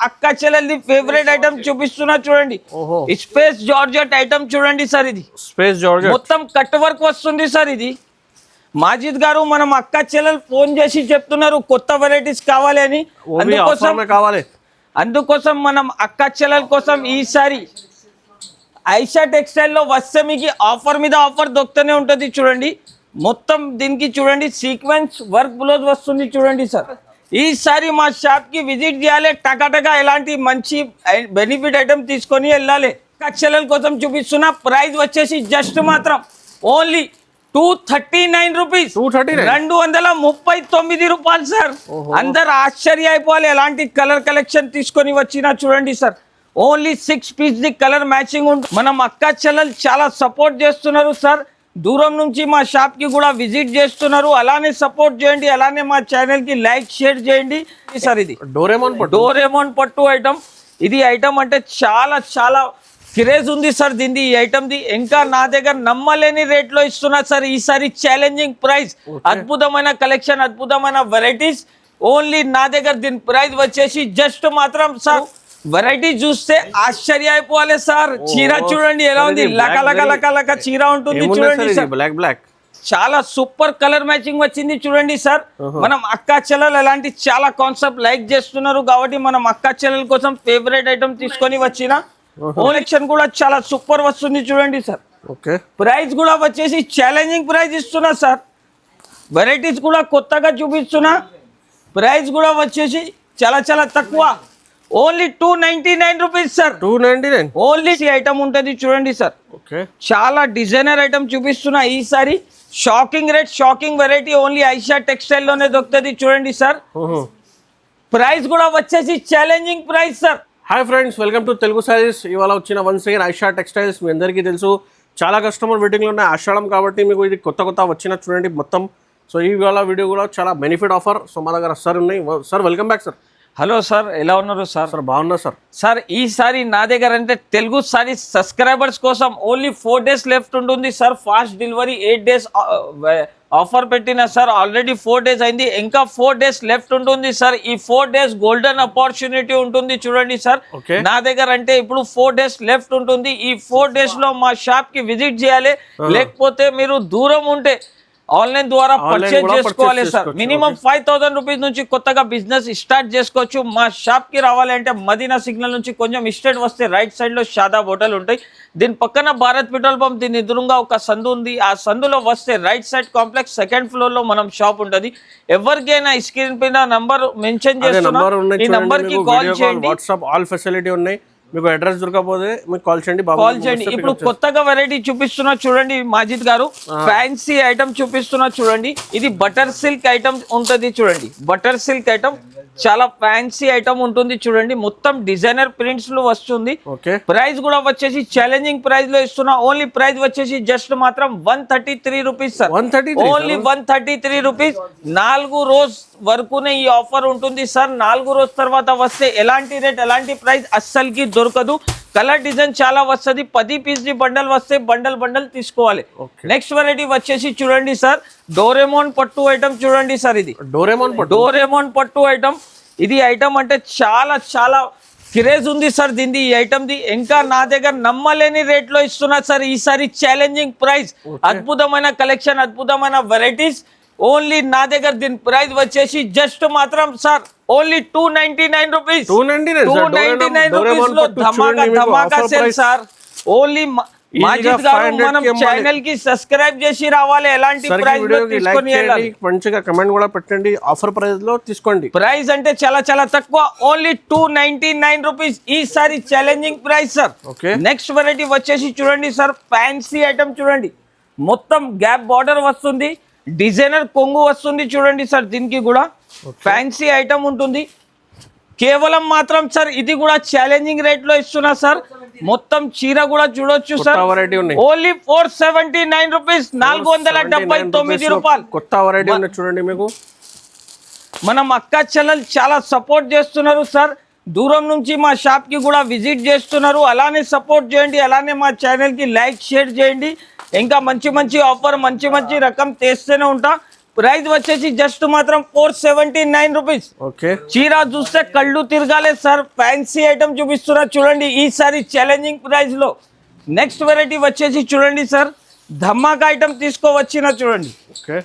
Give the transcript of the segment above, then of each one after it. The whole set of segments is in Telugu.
అక్క చెల్లెల్ది ఫేవరెట్ ఐటమ్ చూపిస్తున్నా చూడండి. స్పేస్ జార్జెట్ ఐటమ్ చూడండి సార్. ఇది స్పేస్ జార్జెట్ మొత్తం కట్ వర్క్ వస్తుంది సార్. ఇది మాజిద్ గారు మనం అక్క చెల్లెలు ఫోన్ చేసి చెప్తున్నారు కొత్త వెరైటీస్ కావాలి అని. అందుకోసం మనం అక్క చెల్లెల కోసం ఈసారి ఐషా టెక్స్టైల్ లో వస్తే మీకు ఆఫర్ మీద ఆఫర్ దొరుకుతూనే ఉంటుంది చూడండి. మొత్తం దీనికి చూడండి సీక్వెన్స్ వర్క్ బ్లౌజ్ వస్తుంది చూడండి సార్. ఈసారి మా షాప్ కి విజిట్ చేయాలి, టకాటకా ఎలాంటి మంచి బెనిఫిట్ ఐటమ్ తీసుకొని వెళ్ళాలి. అక్క చెల్లెల కోసం చూపిస్తున్న ప్రైస్ వచ్చేసి జస్ట్ మాత్రం ఓన్లీ 239 రూపీస్, 239 రూపాయలు సార్. అందరు ఆశ్చర్య అయిపోవాలి ఎలాంటి కలర్ కలెక్షన్ తీసుకొని వచ్చినా చూడండి sir. Only 6 piece the colour matching ఉంటుంది. మనం అక్క చెల్లెలు చాలా సపోర్ట్ చేస్తున్నారు సార్. దూరం నుంచి మా షాప్ కి కూడా విజిట్ చేస్తున్నారు. అలానే సపోర్ట్ చేయండి, అలానే మా ఛానల్ కి లైక్ షేర్ చేయండి సార్. ఇది డోరేమోన్ పట్టు ఐటమ్. ఇది ఐటమ్ అంటే చాలా చాలా క్రేజ్ ఉంది సార్ దీనిది. ఈ ఐటమ్ది ఇంకా నా దగ్గర నమ్మలేని రేట్ లో ఇస్తున్నా సార్. ఈసారి ఛాలెంజింగ్ ప్రైస్, అద్భుతమైన కలెక్షన్, అద్భుతమైన వెరైటీస్. ఓన్లీ నా దగ్గర దీని ప్రైస్ వచ్చేసి జస్ట్ మాత్రం సార్, వెరైటీ చూస్తే ఆశ్చర్య అయిపోవాలి సార్. చీర చూడండి ఎలా ఉంది, లక చీర ఉంటుంది చూడండి సార్. బ్లాక్ చాలా సూపర్ కలర్ మ్యాచింగ్ వచ్చింది చూడండి సార్. మనం అక్క చెల్లెలు ఎలాంటి చాలా కాన్సెప్ట్ లైక్ చేస్తున్నారు కాబట్టి మనం అక్క చెల్లెల కోసం ఫేవరెట్ ఐటమ్ తీసుకొని వచ్చిన కలెక్షన్ కూడా చాలా సూపర్ వస్తుంది చూడండి సార్. ప్రైస్ కూడా వచ్చేసి ఛాలెంజింగ్ ప్రైస్ ఇస్తున్నా సార్. వెరైటీస్ కూడా కొత్తగా చూపిస్తున్నా. ప్రైస్ కూడా వచ్చేసి చాలా చాలా తక్కువ, only 299 rupees sir. 299 only item ఉంటుంది చూడండి సార్. చాలా డిజైనర్ ఐటమ్ చూపిస్తున్నా ఈసారి. Shocking rate, shocking variety only Aisha textile లోనే దొరుకుతుంది చూడండి సార్. ప్రైస్ కూడా వచ్చేసి challenging price sir. Hi friends, welcome to Telugu saris. ఇవాళ వచ్చిన వన్స్ అగైన్ ఐషా టెక్స్టైల్స్. మీ అందరికీ తెలుసు చాలా కస్టమర్ వెయిటింగ్లో ఉన్నాయి ఆషాఢం కాబట్టి మీకు ఇది కొత్త వచ్చిన చూడండి మొత్తం. సో ఈ ఇవాళ వీడియో కూడా చాలా బెనిఫిట్ ఆఫర్. సో మా దగ్గర సార్ ఉన్నాయి. Sir welcome back sir. Hello sir, ఎలా ఉన్నారు సార్? సార్ బాగున్నా సార్. సార్ ఈసారి నా దగ్గర అంటే తెలుగు సారీ సబ్స్క్రైబర్స్ కోసం ఓన్లీ 4 డేస్ లెఫ్ట్ ఉంటుంది sir. Fast delivery 8 days offer పెట్టిన సార్. ఆల్రెడీ 4 డేస్ అయింది, ఇంకా 4 డేస్ లెఫ్ట్ ఉంటుంది సార్. ఈ 4 డేస్ గోల్డెన్ ఆపర్చునిటీ ఉంటుంది చూడండి సార్. నా దగ్గర అంటే ఇప్పుడు 4 డేస్ లెఫ్ట్ ఉంటుంది. ఈ 4 డేస్ లో మా షాప్ కి విజిట్ చేయాలి, లేకపోతే మీరు దూరం ఉంటే ఆన్లైన్ ద్వారా పర్చేజ్ చేసుకోవాలి సార్. మినిమం 5000 రూపీస్ నుంచి కొత్తగా బిజినెస్ స్టార్ట్ చేసుకోవచ్చు. మా షాప్ కి రావాలి అంటే మదీనా సిగ్నల్ నుంచి కొంచెం స్ట్రైట్ వస్తే రైట్ సైడ్ లో షాదాబ్ హోటల్ ఉంటాయి. దీని పక్కన భారత్ పెట్రోల్ పంప్, దీని ఎదురుగా ఒక సందు ఉంది. ఆ సందులో వస్తే right side complex 2nd floor లో మనం షాప్ ఉంటుంది. ఎవరికైనా స్క్రీన్ పైన నంబర్ మెన్షన్ చేస్తున్నా, ఈ నంబర్ కి కాల్ చేయండి. వాట్సాప్ ఆల్ ఫెసిలిటీ ఉన్నాయి. మీకు అడ్రస్ దొరకకపోతే మీకు కాల్ చేయండి. ఇప్పుడు కొత్తగా వెరైటీ చూపిస్తున్నా చూడండి మాజిద్ గారు. ఫ్యాన్సీ ఐటమ్ చూపిస్తున్నా చూడండి. ఇది బటర్ సిల్క్ ఐటమ్ ఉంటుంది చూడండి. బటర్ సిల్క్ ఐటమ్ చాలా ఫ్యాన్సీ ఐటమ్ ఉంటుంది చూడండి. మొత్తం డిజైనర్ ప్రింట్స్ లో వస్తుంది. ప్రైస్ కూడా వచ్చేసి ఛాలెంజింగ్ ప్రైస్ లో ఇస్తున్నా. ఓన్లీ ప్రైస్ వచ్చేసి జస్ట్ మాత్రం 133 రూపీస్ సార్. Only 133 rupees. 4 రోజు వరకునే ఈ ఆఫర్ ఉంటుంది సార్. 4 రోజు తర్వాత వస్తే ఎలాంటి రేట్, ఎలాంటి ప్రైస్ అస్సలకి దొరకదు. కలర్ డిజైన్ చాలా వస్తుంది. 10 పీస్ బండల్ వస్తే బండల్ తీసుకోవాలి. నెక్స్ట్ వెరైటీ వచ్చేసి చూడండి సార్, డోరేమోన్ పట్టు ఐటమ్ చూడండి సార్. ఇది డోరేమోన్ పట్టు ఐటమ్. ఇది ఐటమ్ అంటే చాలా చాలా క్రేజ్ ఉంది సార్ దీనిది. ఈ ఐటమ్ది ఇంకా నా దగ్గర నమ్మలేని రేట్ లో ఇస్తున్నా సార్. ఈసారి ఛాలెంజింగ్ ప్రైస్, అద్భుతమైన కలెక్షన్, అద్భుతమైన వెరైటీస్. ఓన్లీ నా దగ్గర దీని ప్రైస్ వచ్చేసి జస్ట్ మాత్రం సార్ ఓన్లీ 299 రూపీస్. 299 రూపీస్ లో ధమాకా సేల్ సార్. ఓన్లీ మాజిద్ గారు మనం ఛానల్ కి సబ్స్క్రైబ్ చేసి రావాలి. ఎలాంటి ప్రైస్ లో తీసుకొని వెళ్ళాలి, మంచిగా కమెంట్ కూడా పెట్టండి. ఆఫర్ ప్రైస్ లో తీసుకోండి. ప్రైస్ అంటే చాలా చాలా తక్కువ, ఓన్లీ 299 రూపీస్. ఈసారి challenging price sir. Next variety వచ్చేసి చూడండి సార్, ఫ్యాన్సీ ఐటమ్ చూడండి. మొత్తం గ్యాప్ బార్డర్ వస్తుంది, డిజైనర్ కొంగు వస్తుంది చూడండి సార్. దీనికి కూడా ఫ్యాన్సీ ఐటమ్ ఉంటుంది. కేవలం మాత్రం సార్ ఇది కూడా ఛాలెంజింగ్ రేట్ లో ఇస్తున్నా సార్. మొత్తం చీర కూడా చూడొచ్చు సార్. ఓన్లీ 479 రూపీస్, 479 రూపాయలు. కొత్త వెరైటీ ఉంది చూడండి. మీకు మనం అక్క చెల్లెలు చాలా సపోర్ట్ చేస్తున్నారు సార్. దూరం నుంచి మా షాప్ కి కూడా విజిట్ చేస్తున్నారు. అలానే సపోర్ట్ చేయండి, అలానే మా ఛానల్ కి లైక్ షేర్ చేయండి. ఇంకా మంచి మంచి ఆఫర్, మంచి మంచి రకం తెస్తూనే ఉంటా. ప్రైస్ వచ్చేసి జస్ట్ మాత్రం 479 రూపీస్. ఓకే, చీర చూస్తే కళ్ళు తిరగాలే సార్. ఫ్యాన్సీ ఐటమ్ చూపిస్తున్నా చూడండి ఈసారి ఛాలెంజింగ్ ప్రైస్ లో. నెక్స్ట్ వెరైటీ వచ్చేసి చూడండి సార్, ధమాకా ఐటమ్ తీసుకోవచ్చిన చూడండి. ఓకే,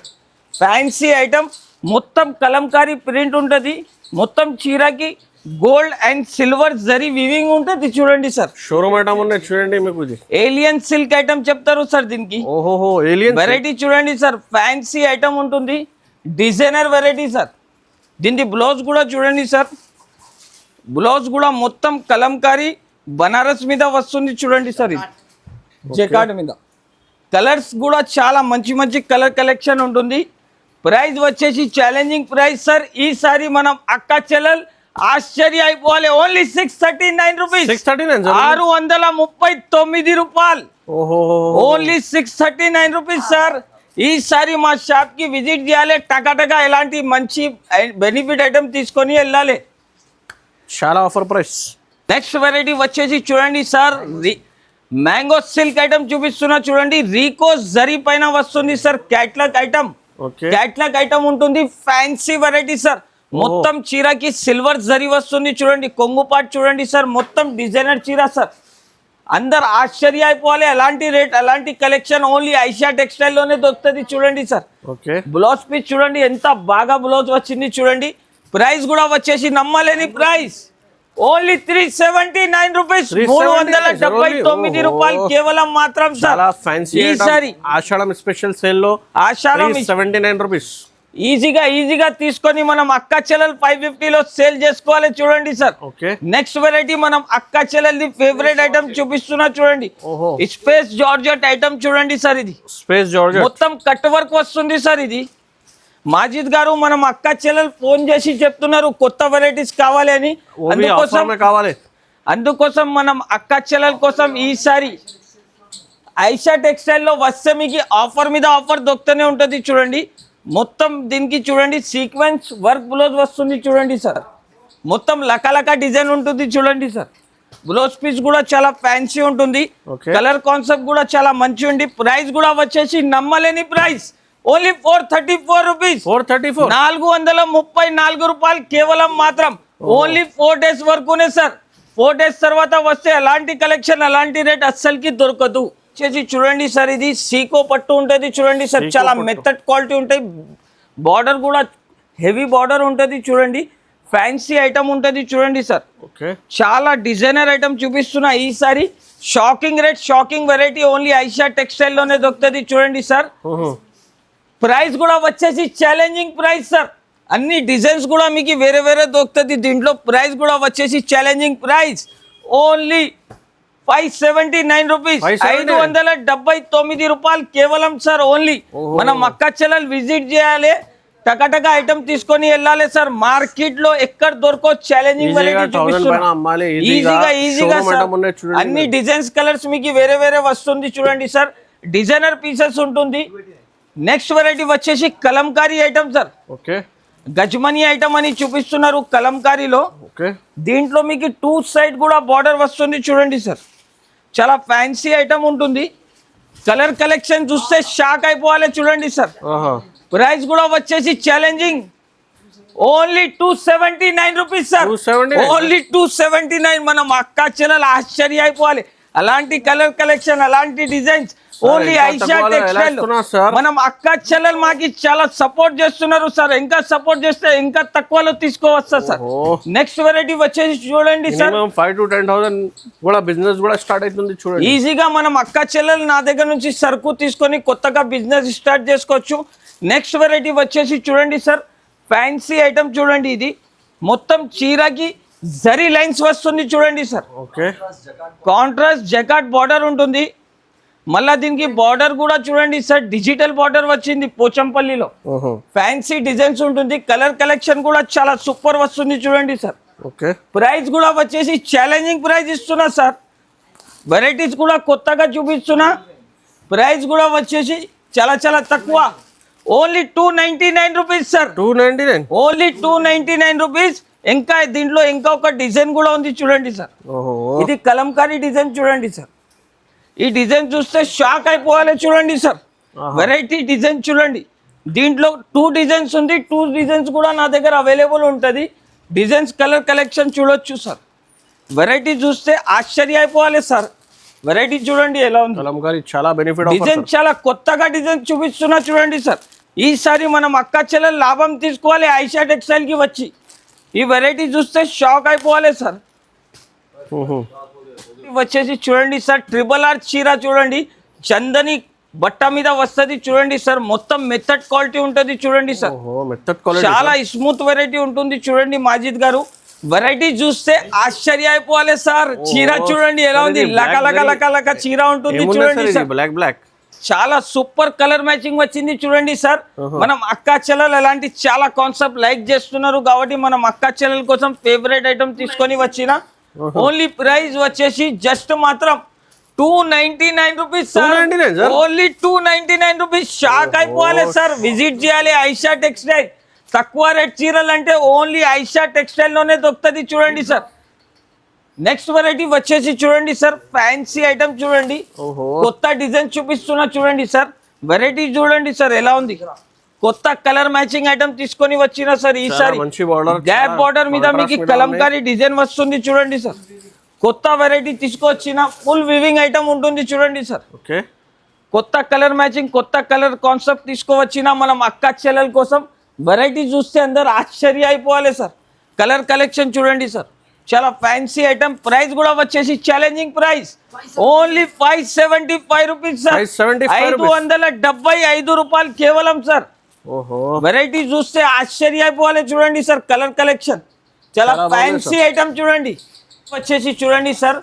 ఫ్యాన్సీ ఐటమ్ మొత్తం కలంకారీ ప్రింట్ ఉంటుంది. మొత్తం చీరకి gold and silver zari weaving ఉంటుంది చూడండి సార్. షోరూమ్ ఐటమ్ ఉన్నాయి చూడండి మీకు ఇది. ఏలియన్ సిల్క్ ఐటమ్ చెప్తారు సార్ దీనికి. ఓహోహో, ఏలియన్ వెరైటీ చూడండి సార్, ఫ్యాన్సీ ఐటమ్ ఉంటుంది, డిజైనర్ వెరైటీ సార్. దీనికి బ్లౌజ్ కూడా చూడండి సార్. బ్లౌజ్ కూడా మొత్తం కలంకారీ బనారస్ మీద వస్తుంది చూడండి సార్. ఇది జెకార్డ్ మీద. కలర్స్ కూడా చాలా మంచి మంచి కలర్ కలెక్షన్ ఉంటుంది. ప్రైస్ వచ్చేసి ఛాలెంజింగ్ ప్రైస్ సార్. ఈసారి మనం అక్క చెల్లెల్ ఆశ్చర్య అయిపోవాలి. Only 639 rupees. 639 రూపాయలు. Only 639 rupees sir. ఈసారి మా షాప్ కి విజిట్ చేయాలి. టకాటకా ఎలాంటి మంచి బెనిఫిట్ ఐటమ్ తీసుకొని వెళ్ళాలి. చాలా ఆఫర్ ప్రైస్. నెక్స్ట్ వెరైటీ వచ్చేసి చూడండి సార్, మ్యాంగో సిల్క్ ఐటమ్ చూపిస్తున్నా చూడండి. రీకో జరీ పైన వస్తుంది sir. Catalog item, catalog item ఉంటుంది. Fancy variety sir. మొత్తం చీరకి సిల్వర్ జరీ వస్తుంది చూడండి. కొంగు పాటు చూడండి సార్. మొత్తం డిజైనర్ చీర సార్. అందరు ఆశ్చర్య అయిపోవాలి. అలాంటి రేట్, అలాంటి కలెక్షన్ ఓన్లీ ఐషా టెక్స్టైల్ లోనే దొరుకుతుంది చూడండి సార్. బ్లౌజ్ పీస్ చూడండి ఎంత బాగా బ్లౌజ్ వచ్చింది చూడండి. ప్రైస్ కూడా వచ్చేసి నమ్మలేని ప్రైస్. Only 379 rupees. 379 రూపాయలు కేవలం మాత్రం సార్. ఈసారి ఆషాఢం స్పెషల్ సేల్ లో ఆషాఢం 79 రూపీస్. ఈజీగా తీసుకొని మనం అక్క చెల్లెల్ 550 లో సేల్ చేసుకోవాలి చూడండి సార్. నెక్స్ట్ వెరైటీ మనం అక్క చెల్లెల్ ఫేవరెట్ ఐటమ్ చూపిస్తున్నా చూడండి. స్పేస్ జార్జెట్ ఐటమ్ చూడండి సార్. ఇది స్పేస్ జార్జెట్ మొత్తం కట్ వర్క్ వస్తుంది సార్. ఇది మాజిద్ గారు మనం అక్క చెల్లెల్ ఫోన్ చేసి చెప్తున్నారు కొత్త వెరైటీస్ కావాలి అని. అందుకోసం మనం అక్క చెల్లెల్ కోసం ఈసారి ఐషా టెక్స్టైల్ లో వస్తే మీకు ఆఫర్ మీద ఆఫర్ దొరుకుతూనే ఉంటుంది చూడండి. మొత్తం దీనికి చూడండి సీక్వెన్స్ వర్క్ బ్లౌజ్ వస్తుంది చూడండి సార్. మొత్తం లకలక డిజైన్ ఉంటుంది చూడండి సార్. బ్లౌజ్ పీస్ కూడా చాలా ఫ్యాన్సీ ఉంటుంది. కలర్ కాన్సెప్ట్ కూడా చాలా మంచి ఉంది. ప్రైస్ కూడా వచ్చేసి నమ్మలేని ప్రైస్. Only 434 rupees. 434 రూపాయలు కేవలం మాత్రం. ఓన్లీ 4 డేస్ వరకునే సార్. 4 డేస్ తర్వాత వస్తే అలాంటి కలెక్షన్, అలాంటి రేట్ అస్సలకి దొరకదు. చేసి చూడండి సార్, ఇది సీకో పట్టు ఉంటుంది చూడండి సార్. చాలా మెత్తడ్ క్వాలిటీ ఉంటాయి. బార్డర్ కూడా హెవీ బార్డర్ ఉంటుంది చూడండి. ఫ్యాన్సీ ఐటమ్ ఉంటుంది చూడండి సార్. చాలా డిజైనర్ ఐటమ్ చూపిస్తున్నా ఈసారి. Shocking rate, shocking variety only Aisha textile లోనే దొరుకుతుంది చూడండి సార్. ప్రైస్ కూడా వచ్చేసి ఛాలెంజింగ్ ప్రైస్ సార్. అన్ని డిజైన్స్ కూడా మీకు వేరే వేరే దొరుకుతుంది దీంట్లో. ప్రైస్ కూడా వచ్చేసి ఛాలెంజింగ్ ప్రైస్. Only 579 rupees. 579 రూపాయలు కేవలం సార్. ఓన్లీ మనం అక్క చెల్లెల్ విజిట్ చేయాలి. టకటక ఐటమ్ తీసుకొని వెళ్ళాలి సార్. మార్కెట్ లో ఎక్కడ దొరకో ఛాలెంజింగ్ వెరైటీ చూపిస్తున్నా. ఈజీగా సార్. అన్ని డిజైన్స్ కలర్స్ మీకు వేరే వేరే వస్తుంది చూడండి సార్. డిజైనర్ పీసెస్ ఉంటుంది. నెక్స్ట్ వెరైటీ వచ్చేసి కలంకారీ ఐటమ్ సార్. గజ్మనీ ఐటమ్ అని చూపిస్తున్నారు కలంకారీలో. దీంట్లో మీకు 2 సైడ్ కూడా బార్డర్ వస్తుంది చూడండి సార్. చాలా ఫ్యాన్సీ ఐటమ్ ఉంటుంది. కలర్ కలెక్షన్ చూస్తే షాక్ అయిపోవాలి చూడండి సార్. ప్రైస్ కూడా వచ్చేసి challenging. Only 279 rupees sir. Only 279. మనం అక్క చెల్లెలు ఆశ్చర్య అయిపోవాలి. అలాంటి కలర్ కలెక్షన్, అలాంటి డిజైన్స్ ఓన్లీ ఐషా టెక్స్టైల్. మనం అక్క చెల్లెలు మాకి చాలా సపోర్ట్ చేస్తున్నారు సార్. ఇంకా సపోర్ట్ చేస్తే ఇంకా తక్కువలో తీసుకోవచ్చా సార్. నెక్స్ట్ వెరైటీ వచ్చేసి చూడండి సార్. 5 to 10,000 కూడా బిజినెస్ కూడా స్టార్ట్ అవుతుంది చూడండి. ఈజీగా మనం అక్క చెల్లెలు నా దగ్గర నుంచి సరుకు తీసుకొని కొత్తగా బిజినెస్ స్టార్ట్ చేసుకోవచ్చు. నెక్స్ట్ వెరైటీ వచ్చేసి చూడండి సార్, ఫ్యాన్సీ ఐటమ్ చూడండి. ఇది మొత్తం చీరకి జరీ లైన్స్ వస్తుంది చూడండి సార్. కాంట్రాస్ట్ జకాట్ బార్డర్ ఉంటుంది. మళ్ళా దీనికి బార్డర్ కూడా చూడండి సార్, డిజిటల్ బార్డర్ వచ్చింది పోచంపల్లిలో. ఫ్యాన్సీ డిజైన్స్ ఉంటుంది. కలర్ కలెక్షన్ కూడా చాలా సూపర్ వస్తుంది చూడండి సార్. ప్రైస్ కూడా వచ్చేసి ఛాలెంజింగ్ ప్రైస్ ఇస్తున్నా సార్. వెరైటీస్ కూడా కొత్తగా చూపిస్తున్నా. ప్రైస్ కూడా వచ్చేసి చాలా చాలా తక్కువ. Only 299 rupees sir. 299 only 299 rupees. ఇంకా దీంట్లో ఇంకా ఒక డిజైన్ కూడా ఉంది చూడండి సార్. ఇది కలంకారీ డిజైన్ చూడండి సార్. ఈ డిజైన్ చూస్తే షాక్ అయిపోవాలి చూడండి సార్. వెరైటీ డిజైన్ చూడండి. దీంట్లో 2 డిజైన్స్ ఉంది, 2 డిజైన్స్ కూడా నా దగ్గర అవైలబుల్ ఉంటుంది. డిజైన్స్ కలర్ కలెక్షన్ చూడొచ్చు సార్. వెరైటీ చూస్తే ఆశ్చర్య అయిపోవాలి సార్. వెరైటీ చూడండి ఎలా ఉంది. కలంకారీ చాలా బెనిఫిట్ డిజైన్ చాలా కొత్తగా డిజైన్ చూపిస్తున్నా చూడండి సార్. ఈసారి మనం అక్క చెల్లెలు లాభం తీసుకోవాలి ఆయిషా టెక్స్టైల్ కి వచ్చి. ఈ వెరైటీ చూస్తే షాక్ అయిపోవాలి సార్. వచ్చేసి చూడండి సార్, RRR చీర చూడండి, చందని బట్ట మీద వస్తుంది చూడండి సార్. మొత్తం మెథడ్ క్వాలిటీ ఉంటుంది చూడండి సార్. చాలా స్మూత్ వెరైటీ ఉంటుంది చూడండి మాజిద్ గారు. వెరైటీ చూస్తే ఆశ్చర్య అయిపోవాలి సార్. చీర చూడండి ఎలా ఉంది, లక లక లక లక చీర ఉంటుంది చూడండి సార్. బ్లాక్ చాలా సూపర్ కలర్ మ్యాచింగ్ వచ్చింది చూడండి సార్. మనం అక్కా చెల్లెలు ఎలాంటి చాలా కాన్సెప్ట్ లైక్ చేస్తున్నారు కాబట్టి మనం అక్కా చెల్లెల కోసం ఫేవరెట్ ఐటమ్ తీసుకొని వచ్చిన. ఓన్లీ ప్రైస్ వచ్చేసి జస్ట్ మాత్రం 299 rupees sir. Only 299 rupees. Shock అయిపోవాలి సార్. విజిట్ చేయాలి ఆయిషా టెక్స్టైల్. తక్కువ రేట్ చీరలు అంటే ఓన్లీ ఆయిషా టెక్స్టైల్ లోనే దొరుకుతుంది చూడండి సార్. నెక్స్ట్ వెరైటీ వచ్చేసి చూడండి సార్, ఫ్యాన్సీ ఐటమ్ చూడండి, కొత్త డిజైన్ చూపిస్తున్నా చూడండి సార్. వెరైటీ చూడండి సార్ ఎలా ఉంది. కొత్త కలర్ మ్యాచింగ్ ఐటమ్ తీసుకొని వచ్చిన సార్. ఈసారి గ్యాప్ బార్డర్ మీద మీకు కలంకారీ డిజైన్ వస్తుంది చూడండి సార్. కొత్త వెరైటీ తీసుకొచ్చిన ఫుల్ వివింగ్ ఐటమ్ ఉంటుంది చూడండి సార్. కొత్త కలర్ మ్యాచింగ్, కొత్త కలర్ కాన్సెప్ట్ తీసుకువచ్చిన మనం అక్క చెల్లెల కోసం. వెరైటీ చూస్తే అందరు ఆశ్చర్య అయిపోవాలి సార్. కలర్ కలెక్షన్ చూడండి సార్, చాలా ఫ్యాన్సీ ఐటమ్. ప్రైస్ కూడా వచ్చేసి challenging price only 575 rupees sir. 575 రూపాయలు కేవలం సార్. వెరైటీ చూస్తే ఆశ్చర్య అయిపోవాలి చూడండి సార్. కలర్ కలెక్షన్ చాలా ఫ్యాన్సీ ఐటమ్ చూడండి. వచ్చేసి చూడండి సార్,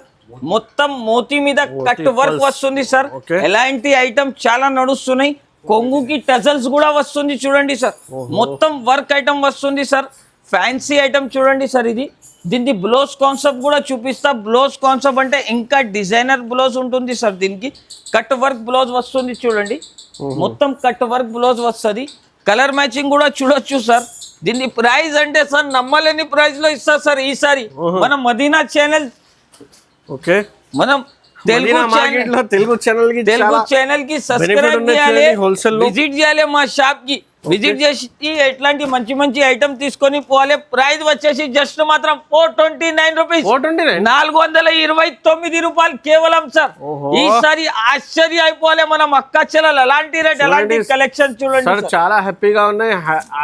మొత్తం మోతీ మీద కట్ వర్క్ వస్తుంది సార్. ఎలాంటి ఐటమ్ చాలా నడుస్తున్నాయి. కొంగుకి టజల్స్ కూడా వస్తుంది చూడండి సార్. మొత్తం వర్క్ ఐటమ్ వస్తుంది సార్. ఫ్యాన్సీ ఐటమ్ చూడండి సార్. ఇది దీనికి బ్లౌజ్ కాన్సెప్ట్ కూడా చూపిస్తా. బ్లౌజ్ కాన్సెప్ట్ అంటే ఇంకా డిజైనర్ బ్లౌజ్ ఉంటుంది సార్. దీనికి కట్ వర్క్ బ్లౌజ్ వస్తుంది చూడండి. మొత్తం కట్ వర్క్ బ్లౌజ్ వస్తుంది. కలర్ మ్యాచింగ్ కూడా చూడొచ్చు సార్. దీని ప్రైస్ అంటే సార్ నమ్మలేని ప్రైస్ లో ఇస్తా సార్. ఈసారి మన మదీనా ఛానల్, మనం తెలుగు ఛానల్ కి సబ్స్క్రైబ్ చేయాలి, విజిట్ చేయాలి మా షాప్ కి. విజిట్ చేసి ఎట్లాంటి మంచి మంచి ఐటమ్ తీసుకొని పోవాలి. ప్రైస్ వచ్చేసి జస్ట్ మాత్రం 429 రూపీస్, 429 రూపాయలు కేవలం సార్. ఈసారి ఆశ్చర్య అయిపోవాలి మనం అక్క చెల్లెలు. ఎలాంటి రేట్, ఎలాంటి కలెక్షన్ చూడండి. చాలా హ్యాపీగా ఉన్నాయి.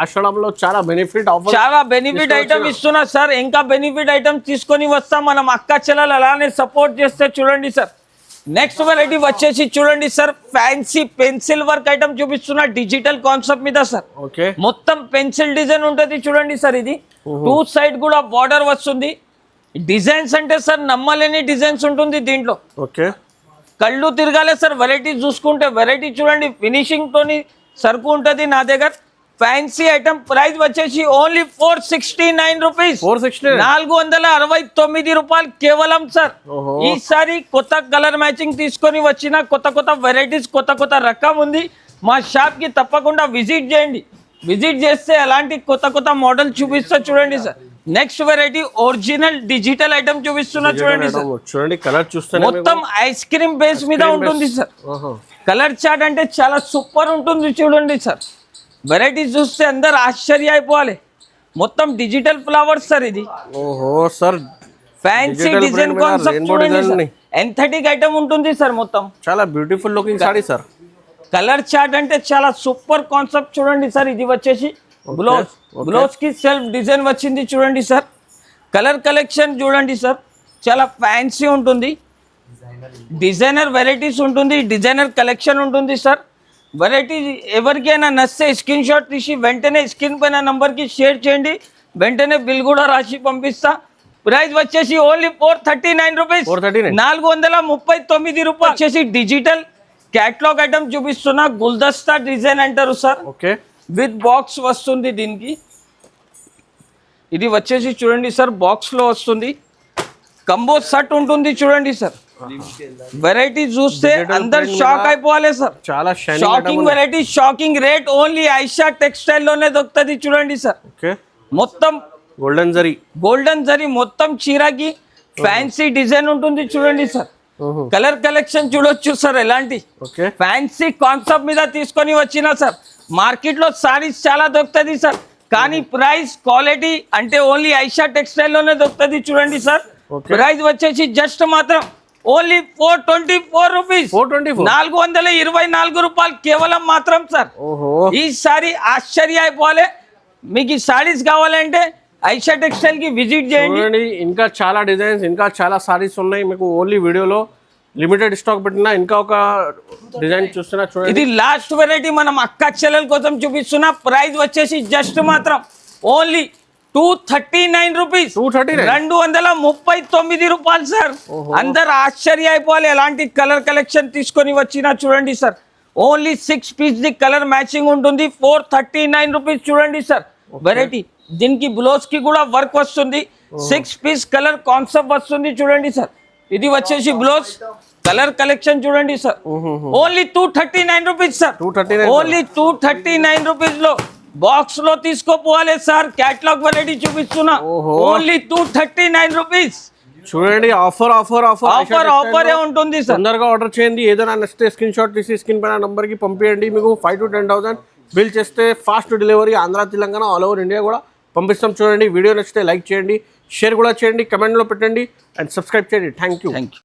ఆషాఢంలో చాలా బెనిఫిట్ ఆఫర్, చాలా బెనిఫిట్ ఐటమ్ ఇస్తున్నా సార్. ఇంకా బెనిఫిట్ ఐటమ్ తీసుకొని వస్తాం మనం అక్క చెల్లెలు. అలానే సపోర్ట్ చేస్తే చూడండి సార్. నెక్స్ట్ వెరైటీ వచ్చేసి చూడండి sir, fancy pencil work item చూపిస్తున్నా డిజిటల్ కాన్సెప్ట్ మీద సార్. మొత్తం పెన్సిల్ డిజైన్ ఉంటుంది చూడండి సార్. ఇది 2 సైడ్ కూడా బార్డర్ వస్తుంది. డిజైన్స్ అంటే సార్ నమ్మలేని డిజైన్స్ ఉంటుంది దీంట్లో. కళ్ళు తిరగాలి సార్ వెరైటీ చూసుకుంటే. వెరైటీ చూడండి, ఫినిషింగ్ తోని సరుకు ఉంటుంది నా దగ్గర. Fancy item. ప్రైస్ వచ్చేసి ఓన్లీ 469 రూపీస్, 469 రూపాయలు కేవలం సార్. ఈసారి కొత్త కలర్ మ్యాచింగ్ తీసుకొని వచ్చిన కొత్త కొత్త వెరైటీస్, కొత్త కొత్త రకం ఉంది. మా షాప్ కి తప్పకుండా విజిట్ చేయండి. విజిట్ చేస్తే అలాంటి కొత్త కొత్త మోడల్ చూపిస్తా చూడండి sir. Next variety original digital item చూపిస్తున్నా చూడండి సార్. చూడండి కలర్ చూస్తే మొత్తం ఐస్ క్రీమ్ బేస్ మీద ఉంటుంది సార్. కలర్ చార్ట్ అంటే చాలా సూపర్ ఉంటుంది చూడండి సార్. వెరైటీ చూస్తే అందరు ఆశ్చర్య అయిపోవాలి. మొత్తం డిజిటల్ ఫ్లవర్స్ సార్. ఇది ఫ్యాన్సీ డిజైన్ కాన్సెప్ట్ చూడండి సార్. ఎంథెటిక్ ఐటమ్ ఉంటుంది సార్. మొత్తం చాలా beautiful looking sorry sir. Colour chart అంటే చాలా సూపర్ కాన్సెప్ట్ చూడండి సార్. ఇది వచ్చేసి బ్లౌజ్, బ్లౌజ్ కి సెల్ఫ్ డిజైన్ వచ్చింది చూడండి సార్. కలర్ కలెక్షన్ చూడండి సార్, చాలా ఫ్యాన్సీ ఉంటుంది. డిజైనర్ వెరైటీస్ ఉంటుంది, డిజైనర్ కలెక్షన్ ఉంటుంది సార్. వెరైటీ ఎవరికైనా నచ్చితే స్క్రీన్ షాట్ తీసి వెంటనే స్క్రీన్ పైన నంబర్కి షేర్ చేయండి. వెంటనే బిల్ కూడా రాసి పంపిస్తా. ప్రైస్ వచ్చేసి ఓన్లీ 439 రూపీస్, 439 రూపాయలు. వచ్చేసి డిజిటల్ క్యాటలాగ్ ఐటమ్ చూపిస్తున్నా. గుల్దస్తా డిజైన్ అంటారు సార్. విత్ బాక్స్ వస్తుంది దీనికి. ఇది వచ్చేసి చూడండి సార్, బాక్స్ లో వస్తుంది. కంబో సెట్ ఉంటుంది చూడండి సార్. వెరైటీ చూస్తే అందరు షాక్ అయిపోవాలి సార్. చాలా shocking variety, shocking rate. Only Ayesha textile లోనే దొరుకుతుంది చూడండి సార్. మొత్తం గోల్డెన్ జరీ, గోల్డెన్ జరీ మొత్తం చీరకి ఫ్యాన్సీ డిజైన్ ఉంటుంది చూడండి సార్. కలర్ కలెక్షన్ చూడొచ్చు సార్. ఎలాంటి ఫ్యాన్సీ కాన్సెప్ట్ మీద తీసుకొని వచ్చిన సార్. మార్కెట్ లో సారీస్ చాలా దొరుకుతుంది సార్, కానీ ప్రైస్ క్వాలిటీ అంటే ఓన్లీ ఐషా టెక్స్టైల్ లోనే దొరుకుతుంది చూడండి సార్. Okay. ప్రైస్ వచ్చేసి జస్ట్ మాత్రం ఓన్లీ 424 రూపీస్, 424 424 రూపాయలు కేవలం మాత్రం సార్. ఓహో ఈ సారీ ఆశ్చర్య అయిపోవాలి. మీకు ఈ సారీస్ కావాలంటే ఐషా టెక్స్టైల్ కి విజిట్ చేయండి. చూడండి ఇంకా చాలా డిజైన్స్, ఇంకా చాలా సారీస్ ఉన్నాయి మీకు. ఓన్లీ వీడియోలో లిమిటెడ్ స్టాక్ పెట్టినా ఇంకా ఒక డిజైన్ చూస్తున్నా చూడండి. ఇది లాస్ట్ వెరైటీ మనం అక్క చెల్లెల కోసం చూపిస్తున్నా. ప్రైస్ వచ్చేసి జస్ట్ మాత్రం ఓన్లీ 239 రూపీస్, 239 రూపాయలు సార్. అందరు ఆశ్చర్య అయిపోవాలి ఎలాంటి కలర్ కలెక్షన్ తీసుకొని వచ్చినా చూడండి sir. Only 6 piece the colour matching ఉంటుంది, 439 రూపీస్ చూడండి సార్. వెరైటీ దీనికి బ్లౌజ్ కి కూడా వర్క్ వస్తుంది, 6 పీస్ కలర్ కాన్సెప్ట్ వస్తుంది చూడండి సార్. ఇది వచ్చేసి బ్లౌజ్ కలర్ కలెక్షన్ చూడండి sir. Only 239 rupees sir, 239 only 239 rupees లో బాక్స్ లో తీసుకోపోవాలి సార్. క్యాటలాగ్ వెరైటీ చూపిస్తున్నా, ఓన్లీ 239 రూపీస్ చూడండి. ఆఫర్ ఆఫర్ ఆఫర్ ఆఫర్ ఉంటుంది సార్. తొందరగా ఆర్డర్ చేయండి. ఏదైనా నచ్చితే స్క్రీన్ షాట్ తీసి స్క్రీన్ పైన నంబర్ కి పంపించండి. మీకు 5 to 10,000 బిల్ చేస్తే fast delivery Andhra Telangana all over India కూడా పంపిస్తాం. చూడండి వీడియో నచ్చితే లైక్ చేయండి, షేర్ కూడా చేయండి, కమెంట్లో పెట్టండి అండ్ సబ్స్క్రైబ్ చేయండి. Thank you.